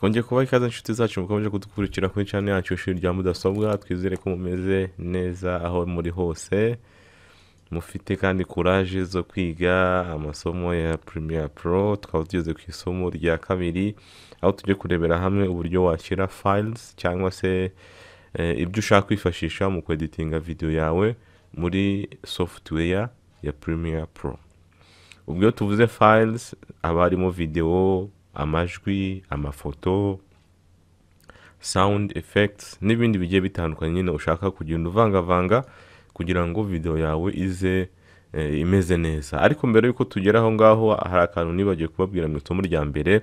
twongeye kubaha ikaze inshuti zacu mukomeje kudukurikira kuri channel yacu ishuri rya mudasobwa. Twizere ko mumeze neza aho muri hose, mufite kandi courage zo kwiga amasomo ya Premiere Pro. Tukaba tugeze ku isomo rya kabiri, aho tujye kurebera hamwe uburyo washyira files cyangwa se ibyo ushaka kwifashisha mu editinga video yawe muri software ya Premiere Pro. Ubwo tuvuze files aba harimo video, amajwi, amafoto, sound effects n'ibindi bigiye bitandukanye nyine ushaka kugenda uvangavanga kugira ngo video yawe ize imeze neza. Ariko mbere yuko tugera aho ngaho hari akantu nibagiye kubabwira mu isomo rya mbere.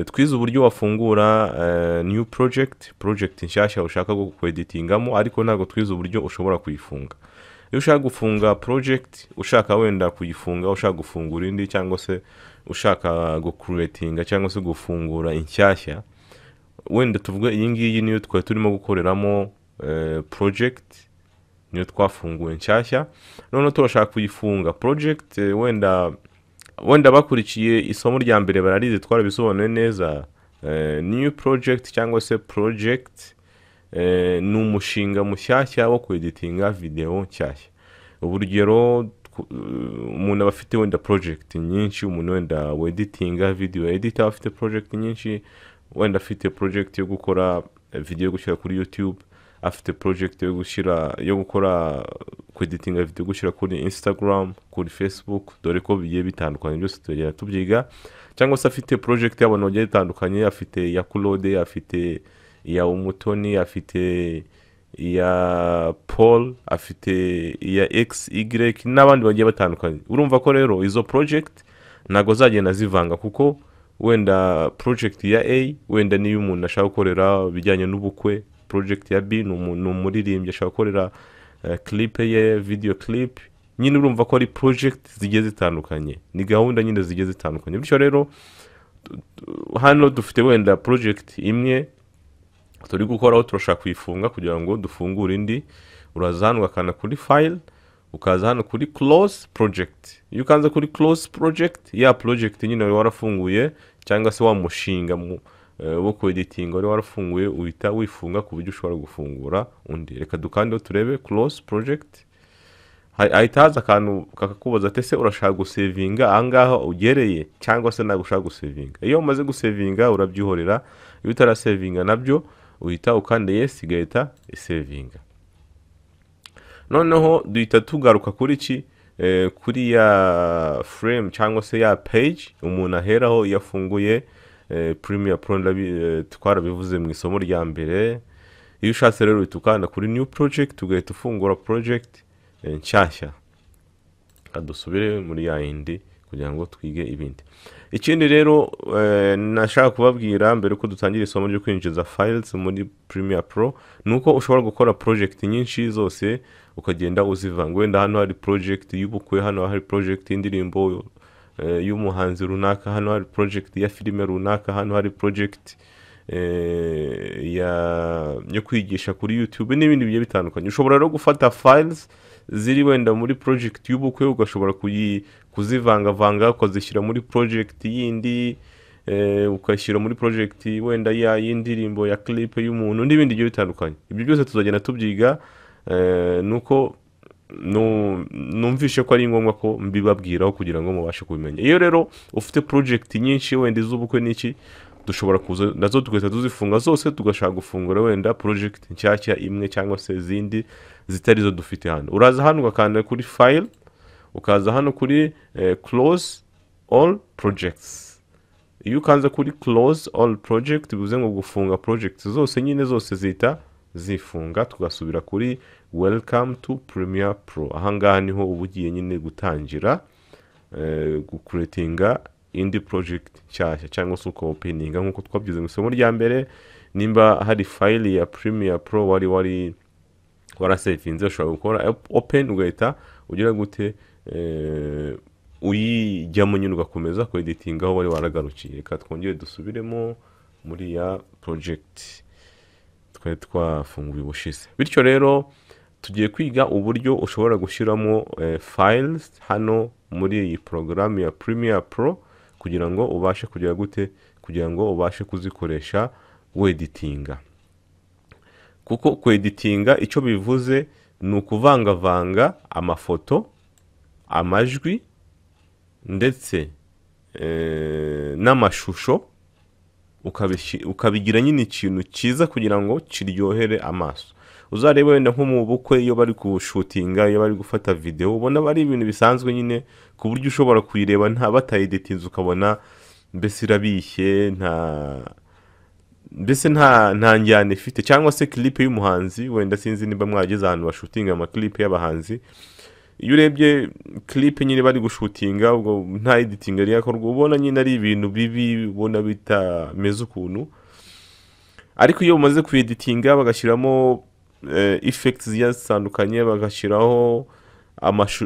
Twize uburyo wafungura new project nshyashya ushaka editingamo, ariko ntabwo twize uburyo ushobora kuyifunga. Iyo ushaka gufunga project, ushaka wenda kuyifunga, ushaka gufungura indi cyangwa se ushaka creatinga cyangwa se gufungura inshyashya, wenda tuvuge iyi ngiyi niyo twari turimo gukoreramo project, niyo twafunguye inshyashya, none turashaka kuyifunga project. Wenda bakurikiye isomo rya mbere bararize twarabisobanuye neza. New project cyangwa se project ni umushinga mushyashya wo editinga video nshyashya. Uburyo umuntu abafite wenda project nyinshi, umuntu wenda editinga video editor afite project nyinshi, wenda afite project yo gukora video yo gushyira kuri YouTube, afite project yo gukora editinga video gushyira kuri Instagram, kuri Facebook, dore ko bigiye bitandukanye byose tugera tubyiga. Cyangwa se afite project y'abantu bagiye bitandukanye, afite ya Claude, afite ya Umutoni, afite ya Paul, afite ya XY n'abandi bagiye batandukanye. Urumva ko rero izo project ntago zagenda zivanga, kuko wenda project ya A wenda niyo umuntu ashaka gukorera bijyanye n'ubukwe, project ya B ni umuririmbyi ashaka gukorera clip ye, video clip. Nyine urumva ko ari project zigiye zitandukanye, ni gahunda nyine zigiye zitandukanye. Bityo rero hano dufite wenda project imwe turi gukoraho, turashaka kuyifunga kugira ngo dufungure indi. Uraza hano ukakanda kuri file, ukaza hano kuri close project. Iyo ukanze kuri close project, ya project nyine wari warafunguye cyangwa se wa mushinga wo editing wari warafunguye uhita wifunga ku buryo ushobora gufungura undi. Reka dukande turebe close project. Ahitaza akantu kakakubaza ati se urashaka gusavinga angaha ugereye cyangwa se ntabwo ushaka gusavinga. Iyo umaze gusavinga urabyihorera, iyo utarasavinga nabyo uhita ukande yes igahita isavinga. Noneho duhita tugaruka kuri kuri ya frame cyangwa se ya page umuntu aheraho yafunguye Premiere Pro. Twarabivuze mu isomo rya mbere. Iyo ushatse rero tukanda kuri new project ugahita ufungura project nshyashya. Adusubire muri ya yindi kugira ngo twige ibindi. Ikindi rero nashaka kubabwira mbere ko dutangira isomo ryo kwinjiza files muri Premiere Pro, nuko ushobora gukora project nyinshi zose ukagenda uzivanga. Wenda hano hari project y'ubukwe, hano hari project y'indirimbo y'umuhanzi runaka, hano hari project ya filime runaka, hano hari project yo kwigisha kuri YouTube n'ibindi bigiye bitandukanye. Ushobora rero gufata files ziri wenda muri project y'ubukwe ugashobora kuzivanga ukazishyira muri project yindi, ukashyira muri project wenda ya y'indirimbo ya clip y'umuntu n'ibindi bigiye bitandukanye. Ibyo byose tuzagenda tubyiga, nuko numvishe ko ari ngombwa ko mbibabwiraho kugira ngo mubashe kubimenya. Iyo rero ufite project nyinshi wenda iz'ubukwe n'iki, dushobora kuza nazo tugahita tuzifunga zose, tugashaka gufungura wenda project nshyashya imwe cyangwa se zindi zitari zo dufite hano. Uraza hano ugakanda kuri file, ukaza hano kuri close all projects. Iyo ukanze kuri close all project bivuze ngo gufunga project zose, nyine zose zita zifunga. Tugasubira kuri welcome to Premiere Pro. Ahangaha niho ubugiye nyine gutangira gucreatinga indi project nshyashya cyangwa se openinga nkuko twabyize mu isomo rya mbere. Nimba hari file ya Premiere Pro wari warasavinze, ushobora gukora open ugahita ugira gute uyijyamo nyine ugakomeza editinga aho wari waragarukiye. Reka twongere dusubiremo muri ya project twari twafunguye ubushize. Bityo rero tugiye kwiga uburyo ushobora gushyiramo files hano muri iyi program ya Premiere Pro kugira ngo ubashe kugira gute kugira ngo ubashe kuzikoresha weditinga. Kuko kweditinga icyo bivuze ni ukuvangavanga amafoto, amajwi ndetse n'amashusho, ukabigira nyine ikintu cyiza kugira ngo kiryohere amaso. Uzarebe wenda nko mu bukwe iyo bari kushutinga, iyo bari gufata video, ubona bari ibintu bisanzwe nyine ku buryo ushobora kuyireba nta batayidetinze ukabona mbese irabishye, nta njyana ifite. Cyangwa se clip y'umuhanzi, wenda sinzi niba mwageze ahantu bashutinga ama clip y'abahanzi, iyo urebye clip nyine bari gushutinga ubwo nta editing yari yakorwa, ubona nyine ari ibintu bibi, ubona bitameze ukuntu. Ariko iyo umaze kueditinga bagashyiramo effects zitandukanye, bagashyiraho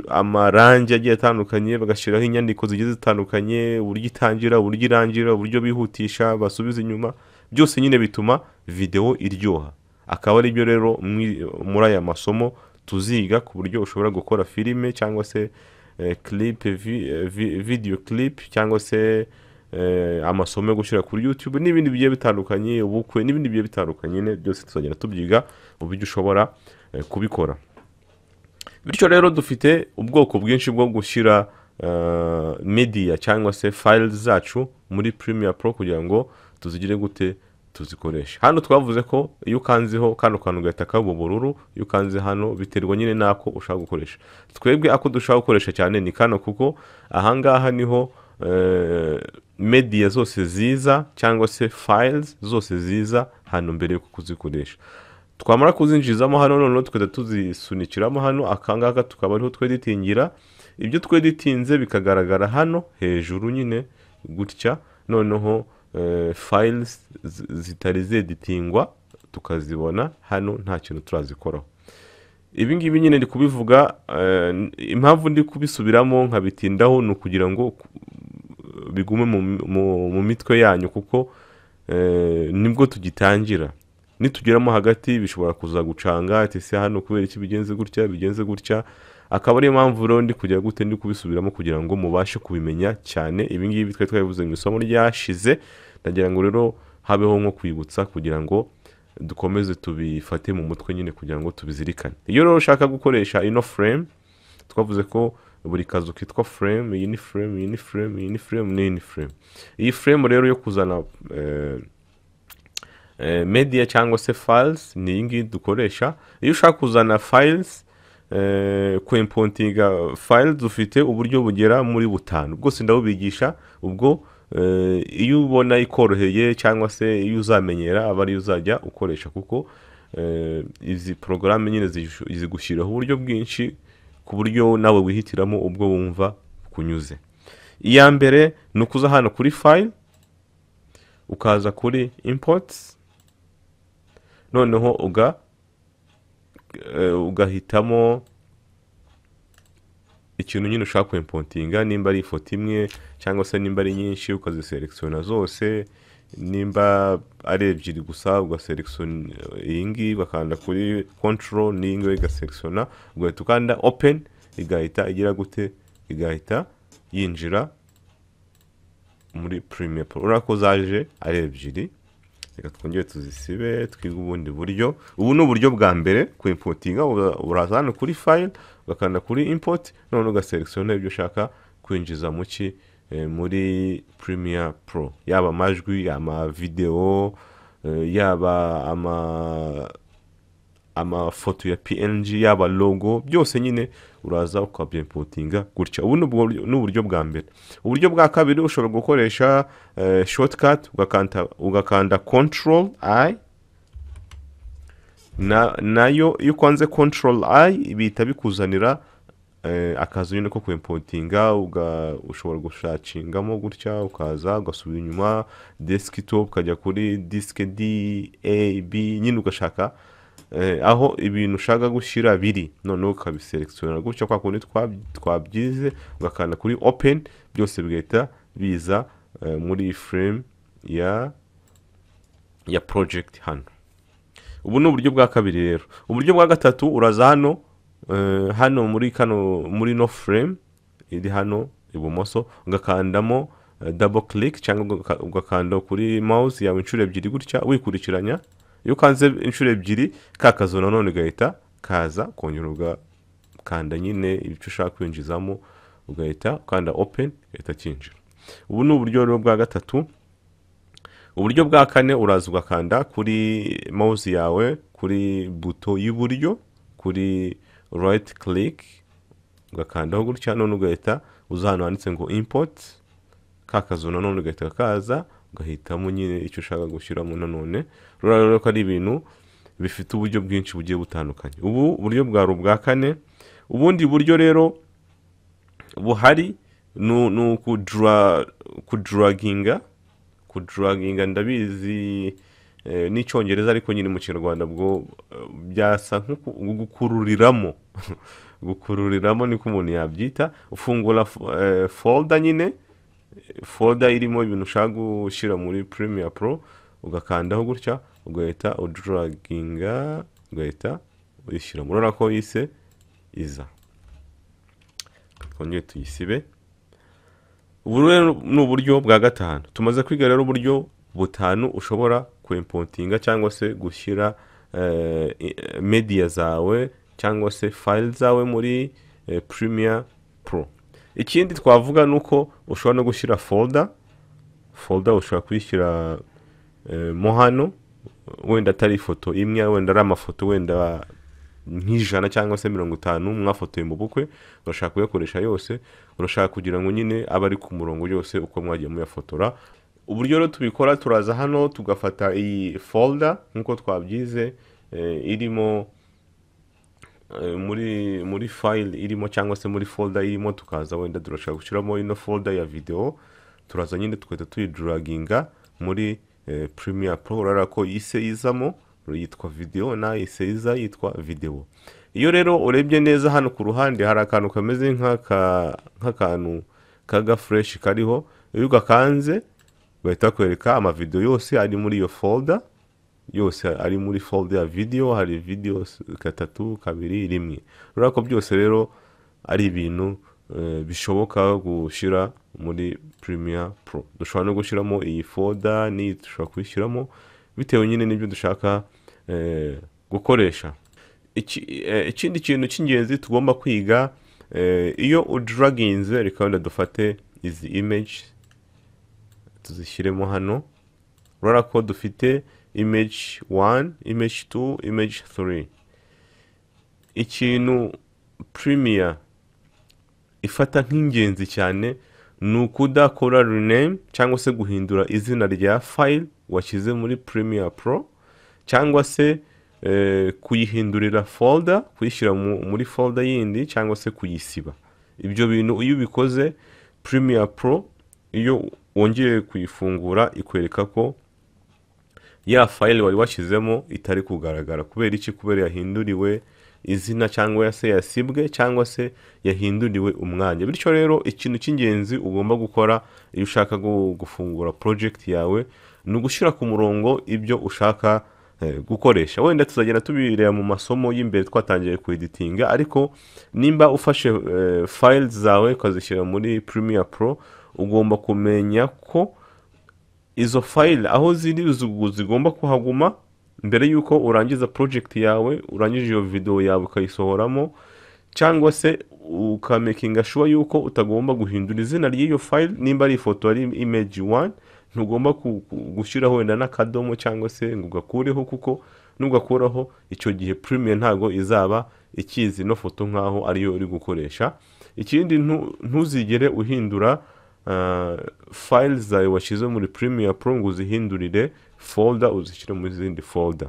amarangi agiye atandukanye, bagashyiraho inyandiko zigiye zitandukanye, uburyo itangira, uburyo irangira, uburyo bihutisha, basubiza inyuma, byose nyine bituma video iryoha. Akaba ari byo rero muri aya masomo tuziga ku buryo ushobora gukora filime cyangwa se clip, video clip, cyangwa se amasomo yo gushyira kuri YouTube n'ibindi bigiye bitandukanye, ubukwe n'ibindi bigiye bitandukanye, byose tuzagenda tubyiga uburyo ushobora kubikora. Bityo rero dufite ubwoko bwinshi bwo gushyira media cyangwa se files zacu muri Premiere Pro kugira ngo tuzigire gute tuzikoresha. Hano twavuze ko iyo ukanzeho kano kantu gahita kaba ubururu, iyo ukanze hano biterwa nyine nako ushaka gukoresha. Twebwe ako dushaka gukoresha cyane ni kano, kuko ahangaha niho media zose ziza cyangwa se files zose ziza hano mbere yo kuzikoresha. Twamara kuzinjizamo hano noneho tukajya tuzisunikiramo hano, akangaka tukaba ariho tweditingira. Ibyo tweditinze bikagaragara hano hejuru nyine gutya, noneho files zitari zeditingwa tukazibona hano, nta kintu turazikoraho. Ibi ngibi nyine ndi kubivuga, impamvu ndi kubisubiramo nkabitindaho ni ukugira ngo bigume mu mitwe yanyu, kuko nibwo tugitangira. Nitugeramo hagati bishobora kuza gucanga, ati se hano kubera iki bigenze gutya. Akaba ari impamvu rero ndi kujya gute ndi kubisubiramo kugira ngo mubashe kubimenya cyane. Ibi ngibi twari twabivuze mu isomo ryashize, ndagira ngo rero habeho nko kwibutsa kugira ngo dukomeze tubifate mu mutwe nyine kugira ngo tubizirikane. Iyo rero ushaka gukoresha ino frame, twavuze ko buri kazu kitwa frame, iyi ni frame, iyi ni frame, iyi ni frame, n'iyi ni frame. Iyi frame rero yo kuzana media cyangwa se files ni iyi ngiyi dukoresha. Iyo ushaka kuzana files, kwimportinga files, dufite uburyo bugera muri butanu, bwose ndabubigisha. Ubwo iyo ubona ikoroheye cyangwa se iyo uzamenyera aba ari uzajya ukoresha, kuko izi programme nyine zigushyiraho uburyo bwinshi ku buryo nawe wihitiramo ubwo wumva kunyuze. Iya mbere ni ukuza hano kuri file, ukaza kuri imports, noneho ugahitamo ikintu nyine ushaka kwimportinga, nimba ari ifoto imwe cyangwa se nimba ari nyinshi ukaziselektiona zose, nimba ari ebyiri gusa ugaselektiona iyi ngiyi, bakanda kuri control n'iyi ngiyi ugaselektiona, ugahita ukanda open, igahita igira gute, igahita yinjira muri Premiere Pro. Urako zaje ari ebyiri, reka twongere tuzisibe twiga ubundi buryo. Ubu ni uburyo bwa mbere kwimportinga, uraza hano kuri file, ugakanda kuri import, none ugaselektiona ibyo ushaka kwinjiza muri Premiere Pro, yaba amajwi, ama video, yaba amafoto ya PNG, yaba logo, byose nyine uraza ukabyimportinga gutya. Ubu ni uburyo bwa mbere. Uburyo bwa kabiri ushobora gukoresha shortcut, ugakanda control I, nayo iyo ukanze control I bihita bikuzanira akazu nyine ko kwimportinga. Ushobora gushakingamo gutya, ukaza ugasubira inyuma desktop, ukajya kuri disk D, A, B, nyine ugashaka aho ibintu ushaka gushyira biri, noneho ukabiselektiona gutya kwa kundi twabyize, ugakanda kuri open, byose bigahita biza muri frame ya project hano. Ubu ni uburyo bwa kabiri rero. Uburyo bwa gatatu, uraza hano muri no frame iri hano ibumoso, ugakandamo double click cyangwa ugakanda kuri mouse yawe inshuro ebyiri gutya wikurikiranya. Iyo kanze inshuro ebyiri kakazo nanone gahita kaza, kongera ugakanda nyine ibyo ushaka kwinjizamo, ugahita ukanda open gahita kinjira. Ubu ni uburyo rero bwa gatatu. Uburyo bwa kane uraza ugakanda kuri mouse yawe kuri buto y'uburyo kuri right click ugakandaho gutya, none ugahita uza hano handitse ngo import, kakazo nanone ugahita kaza ugahitamo nyine icyo ushaka gushyiramo nanone. Rero ko ari ibintu bifite uburyo bwinshi bugiye butandukanye. Ubu buryo bwa kane. Ubundi buryo rero buhari ni kudraginga ndabizi n'icyongereza ariko nyine mu Kinyarwanda bwo byasa nko gukururiramo gukururiramo niko umuntu yabyita. Ufungura folder nyine, folder irimo ibintu ushaka gushyira muri Premiere Pro, ugakandaho gutya ugahita udraginga ugahita uyishyira. Murabona ko yise iza. Twongeye tuyisibe. Ubu rero ni uburyo bwa gatanu. Tumaze kwiga rero uburyo butanu ushobora kuimportinga cyangwa se gushyira media zawe cyangwa se file zawe muri Premiere Pro. Ikindi twavuga nuko ushobora no gushyira folder ushobora kuyishyira mo hano, wenda atari ifoto imwe, wenda ari amafoto wenda nk'ijana cyangwa se 50 mwafotoye mu bukwe, urashaka kuyakoresha yose, urashaka kugira ngo nyine aba ari ku murongo yose uko mwagiye muyafotora. Uburyo rero tubikora, turaza hano tugafata iyi folder nkuko twabyize irimo muri file irimo cyangwa se muri folder irimo, tukaza wenda turashaka gushyiramo ino folder ya video, turaza nyine tukahita tuyidraginga muri Premiere Pro. Urara ko yise izamo yitwa video na yise iza yitwa video. Iyo rero urebye neza hano ku ruhande hari akantu kameze nk'akantu kaga fresh kariho, iyo ugakanze bahita kwereka ama video yose ari muri iyo folder, yose ari muri folder ya video. Hari videos 3, 2, 1. Urara ko byose rero ari ibintu bishoboka gushyira muri Premiere Pro. Dushobora no gushyiramo iyi folder ni dushobora kwishyiramo bitewe nyine n'ibyo dushaka gukoresha. Ikindi kintu cy'ingenzi tugomba kwiga, iyo udraginze, reka wenda dufate izi image tuzishyiremo hano. Urara ko dufite image 1, image 2, image 3. Ikintu Premiere ifata nk'ingenzi cyane ni ukudakora rename cyangwa se guhindura izina rya file washyize muri Premiere Pro, cyangwa se kuyihindurira folder, kuyishyira muri folder yindi, cyangwa se kuyisiba. Ibyo bintu iyo ubikoze Premiere Pro, iyo wongeye kuyifungura ikwereka ko ya file wari washyizemo itari kugaragara. Kubera iki? Kubera yahinduriwe izina cyangwa se yasibwe cyangwa se yahinduriwe umwanya. Bityo rero ikintu cy'ingenzi ugomba gukora iyo ushaka gufungura project yawe ni ugushyira ku murongo ibyo ushaka gukoresha. Wenda tuzagera tubireba mu masomo y'imbere twatangiye ku editinga, ariko nimba ufashe files zawe ukazishyira muri Premiere Pro, ugomba kumenya ko izo file aho ziri zigomba kuhaguma mbere yuko urangiza project yawe, urangije iyo video yawe ukayisohoramo, cyangwa se ukamakinga sure yuko utagomba guhindura izina ry'iyo file. Nimba ari ifoto ari image 1, ntugomba gushyiraho wenda n'akadomo cyangwa se ngo ugakureho, kuko nugakuraho icyo gihe Premiere ntago izaba ikizi no foto nkaho ariyo uri gukoresha. Ikindi ntuzigere uhindura files zawe washyize muri Premiere Pro ngo uzihindurire folder uzishyire mu zindi folder.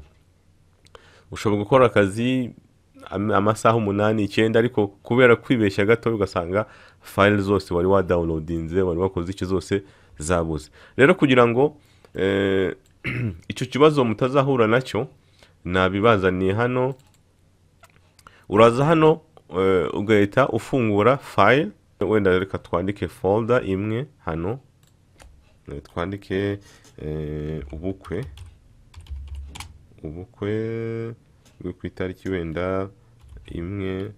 Ushobora gukora akazi amasaha 8, 9, ariko kubera kwibeshya gato ugasanga file zose wari wa downloadinze, wari wakoze iki zose zabuze. Rero kugira ngo icyo kibazo mutazahura nacyo, nabibazaniye hano. Uraza hano ugahita ufungura file, wenda reka twandike folder imwe hano, twandike ubukwe ku itariki wenda imwe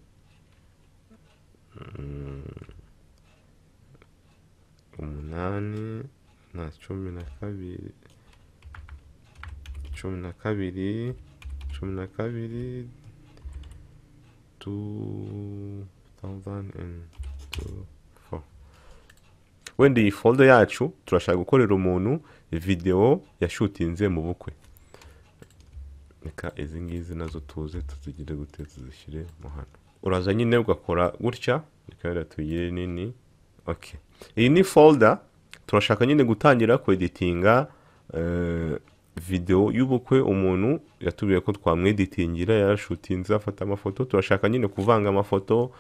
umunani na cumi na kabiri, cumi na kabiri, cumi na kabiri, 2004. Wenda iyi folder yacu turashaka gukorera umuntu video yashutinze mu bukwe. Reka izi ngizi nazo tuze tuzigire gute tuzishyire mu hano. Uraza nyine ugakora gutya, reka tuyire nini. Okay. Iyi ni folder turashaka nyine gutangira ku editinga video y'ubukwe umuntu yatubiye ko twamweditingira yarashutinze afata amafoto. Turashaka nyine kuvanga amafoto,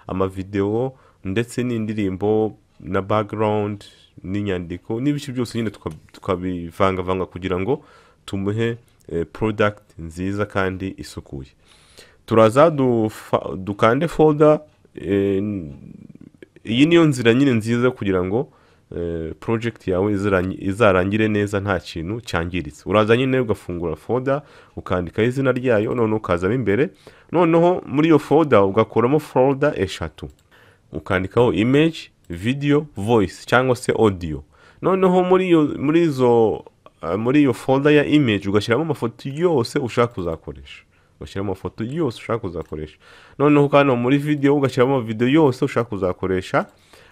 amavideo ndetse n'indirimbo na background n'inyandiko n'ibiki byose nyine tukabivanga kugira ngo tumuhe product nziza kandi isukuye. Turaza dukande folder. Iyi niyo nzira nyine nziza kugira ngo project yawe izarangire neza nta kintu cyangiritse. Uraza nyine ugafungura folder ukandika izina ryayo, none ukazamo imbere, noneho muri iyo folder ugakoramo folder eshatu, ukandikaho image, video, voice cyangwa se audio. Noneho muri iyo folder ya image ugashyiramo amafoto yose ushaka kuzakoresha. Noneho kandi muri video ugashyiramo video yose ushaka kuzakoresha.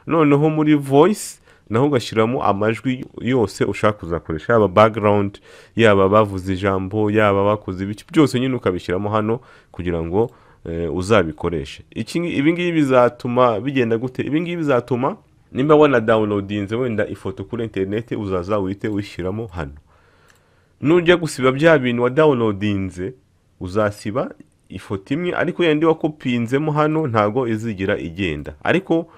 Noneho muri voice naho ugashyiramo amajwi yose ushaka kuzakoresha, yaba background, yaba bavuze ijambo, yaba bakoze ibiki byose nyine ukabishyiramo hano kugira ngo uzabikoreshe. Ibi ngibi bizatuma bigenda gute? Ibi ngibi bizatuma nimba wana downloadinze wenda ifoto kuri internet uzaza uhite wishyiramo hano. Nujya gusiba bya bintu wa downloadinze uzasiba ifoto imwe, ariko yandi wakopinzemo hano ntago izigira igenda. Ariko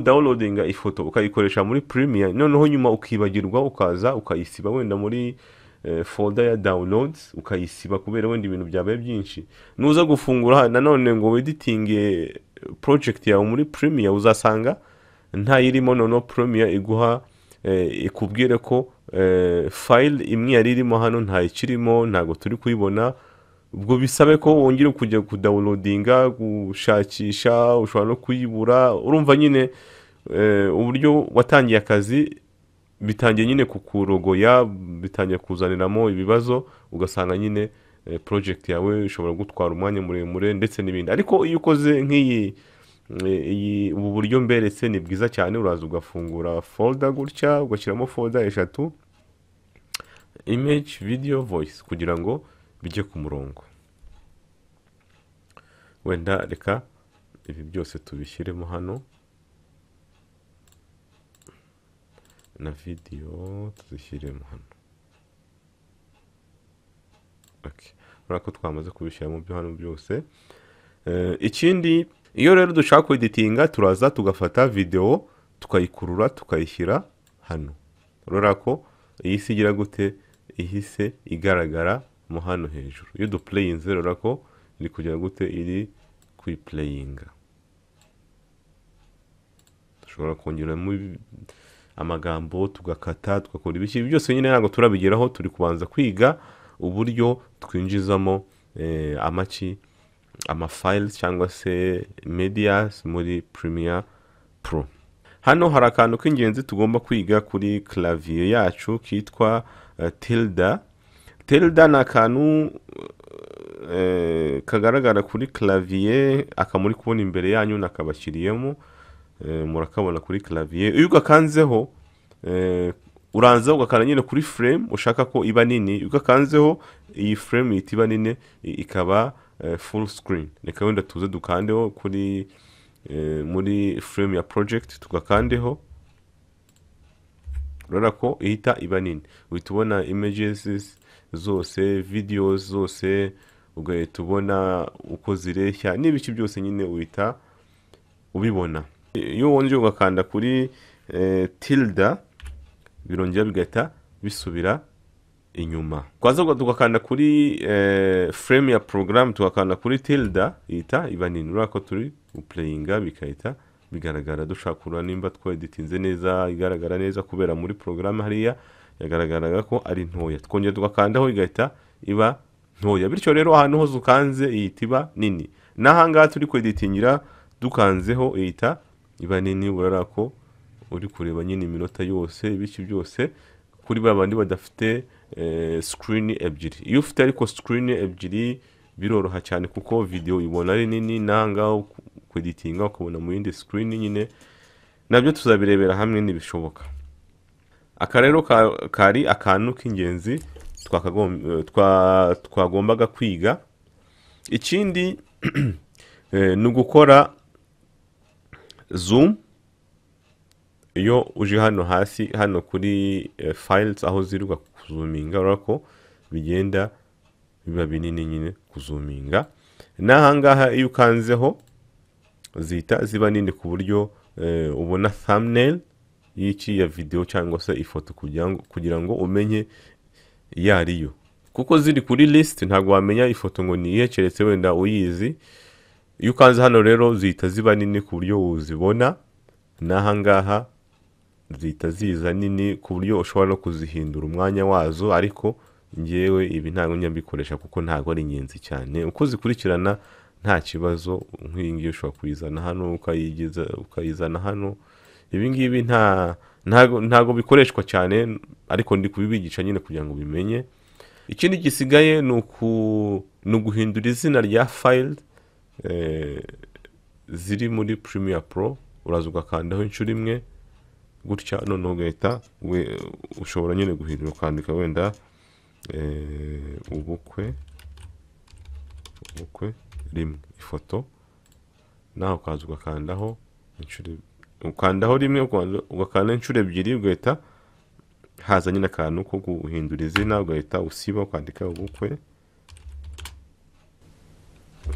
downloadinga ifoto ukayikoresha muri Premiere, noneho nyuma ukibagirwa ukaza ukayisiba wenda muri folder ya downloads ukayisiba kubera wenda ibintu byabaye byinshi. Nuza gufungura nanone ngo editinge project yawe muri Premiere uzasanga nta yirimo, noneho Premiere iguha ikubwire ko file imwe yari irimo hano nta ikirimo, ntago turi kuyibona. Ubwo bisabe ko wongera kujya kudownloadinga, gushakisha, ushobora no kuyibura. Urumva nyine uburyo watangiye akazi bitangiye nyine kukurogoya, bitangiye kuzaniramo ibibazo, ugasanga nyine project yawe ishobora gutwara umwanya muremure ndetse n'ibindi. Ariko iyo ukoze nk'iyi ubu buryo mberetse ni bwiza cyane. Uraza ugafungura folder gutya, ugashyiramo folder eshatu, image, video, voice, kugira ngo bijye ku murongo. Wenda reka ibi byose tubishyiremo hano, na video tuzishyiremo hano. Okay. Urako twamaze kubishyiramo byo hano byose. Ikindi, iyo rero dushaka ku editinga turaza tugafata video tukayikurura tukayishyira hano. Urako iyi sigira gute ihise igaragara mo hano hejuru. Iyo duplayinze urako iri kugira gute iri kwiplayinga. Dushobora kongeramo amagambo tugakata tugakora ibiki byose nyine ntabwo turabigeraho. Turi kubanza kwiga uburyo twinjizamo amafiles cyangwa se medias muri Premiere Pro. Hano hari akantu k'ingenzi tugomba kwiga kuri clavier yacu kitwa tilde. Tilde ni akantu kagaragara kuri clavier, akamuri kubona imbere yanyu nakabashyiriyemo, murakabona kuri clavier. Iyo ugakanzeho uranza ugakana nyine kuri frame ushaka ko iba nini, ugakanzeho iyi frame itiba nini ikaba full screen. Reka wenda tuze dukandeho kuri muri frame ya project tugakandeho, urabona ko ihita iba nini. Uhita ubona images zose, videos zose, ugahita ubona uko zireshya n'ibiki byose nyine uhita ubibona. Iyo wongeye ugakanda kuri tilde birongera bigahita bisubira inyuma. Kwaza tugakanda kuri frame ya program tugakanda kuri tilde ihita iba nini. Urabona ko turi uplayinga bikahita bigaragara. Dushaka kureba nimba tweditinze neza, igaragara neza kubera muri program hariya yagaragaraga ko ari ntoya. Twongera tugakandaho igahita iba ntoya. Bityo rero ahantu hose ukanze ihita iba nini. N'ahangaha turi kweditingira dukanzeho ihita iba nini. Urabona ko uri kureba nyine iminota yose ibiki byose kuri babandi badafite screen ebyiri. Iyo ufite ariko screen ebyiri biroroha cyane kuko video ibona ari nini nanga kweditinga ukabona mu yindi screen nyine, nabyo tuzabirebera hamwe nibishoboka. Aka rero kari akantu k'ingenzi twagombaga kwiga. Ikindi ni ugukora zoom. Iyo uje hano hasi hano kuri files aho ziruka kuzuminga urako bigenda biba binini nyine kuzuminga. Nahangaha iyo ukanzeho zita ziba nini ku buryo ubona thumbnail y'iki ya video cyangwa se ifoto kugira ngo umenye yariyo, kuko ziri kuri list ntago wamenya ifoto ngo niye keretse wenda uyizi. Iyo ukanze hano rero zita ziba nini ku buryo uzibona. Nahangaha zita ziza nini ku buryo ushobora no kuzihindura umwanya wazo, ariko ngewe ibi ntago nyambikoresha kuko ntago ari ingenzi cyane. Uko zikurikirana nta kibazo, nk'iyi ngiyi ushobora kuyizana hano ukayizana hano. Ibi ngibi ntago bikoreshwa cyane, ariko ndi kubibigisha nyine kugira ngo bimenye. Ikindi gisigaye ni uguhindura izina rya file ziri muri Premiere Pro. Uraza ugakandaho inshuro imwe gutya, none ugahita ushobora nyine guhindura ukandika wenda ubukwe rimwe ifoto, naho ukaza ugakandaho inshuro, ukandaho rimwe ugakanda inshuro ebyiri, ugahita haza nyine akantu ko guhindura izina, ugahita usiba ukandika ubukwe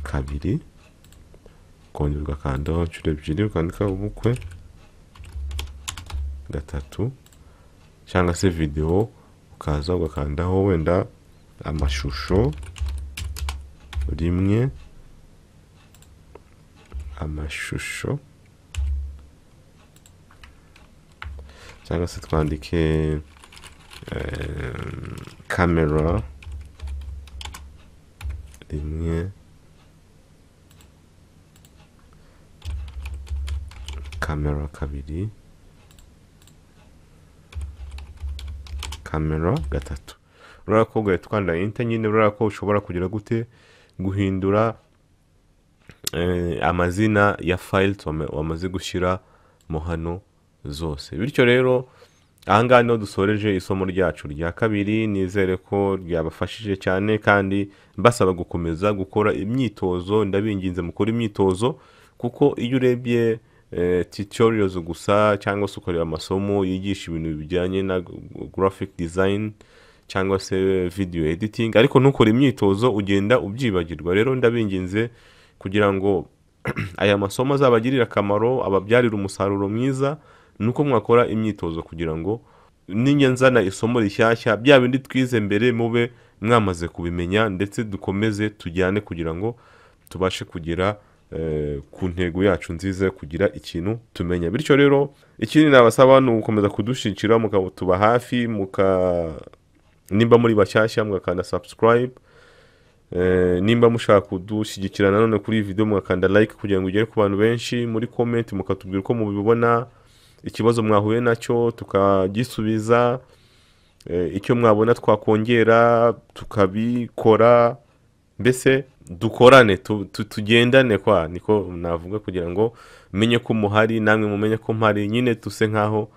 kabiri, ukongera ugakandaho inshuro ebyiri ukandika ubukwe gatatu, cyangwa se video ukaza ugakandaho wenda amashusho rimwe, amashusho, cyangwa se twandike camera rimwe, camera kabiri, camera gatatu. Urabona ko ugahita ukanda enter nyine. Urabona ko ushobora kugira gute guhindura amazina ya files wamaze gushyira mu hano zose. Bityo rero ahangaha niho dusoreje isomo ryacu rya kabiri. Nizere ko ryabafashije cyane, kandi mbasaba gukomeza gukora imyitozo. Ndabinginze mukora imyitozo, kuko iyo urebye tutorials gusa cyangwa se ukorera amasomo yigisha ibintu bijyanye na graphic design cyangwa se video editing, ariko nukora imyitozo ugenda ubyibagirwa. Rero ndabinginze kugira ngo aya masomo azabagirira akamaro, ababyarira umusaruro mwiza, nuko mwakora imyitozo kugira ngo ninyanzana isomo rishyashya bya bindi twize mbere mube mwamaze kubimenya, ndetse dukomeze tujyane kugira ngo tubashe kugera ku ntego yacu nziza kugira ikintu tumenya. Bityo rero ikindi nabasaba ni ugukomeza kudushikira, mukatuba hafi, nimba muri bashyashya mugakanda subscribe, nimba mushaka kudushyigikira nanone kuri video mugakanda like kugira ngo ugere ku bantu benshi. Muri comment mukatubwira uko mubibona, ikibazo mwahuye nacyo tukagisubiza, icyo mwabona twakongera tukabikora, mbese dukorane tugendane kwa niko navuga, kugira ngo menye ko muhari namwe mumenye ko mpari, nyine tuse nkaho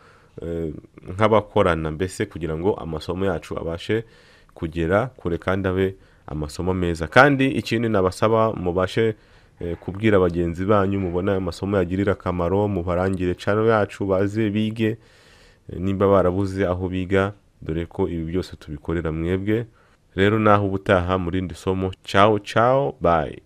nk'abakorana, mbese kugira ngo amasomo yacu abashe kugera kure kandi abe amasomo meza. Kandi ikindi nabasaba mubashe kubwira bagenzi banyu mubona amasomo yagirira akamaro, mubarangire channel yacu baze bige, nimba barabuze aho biga, dore ko ibi byose tubikorera mwebwe. Rero naho ubutaha muri ndi somo. Ciao ciao, bye.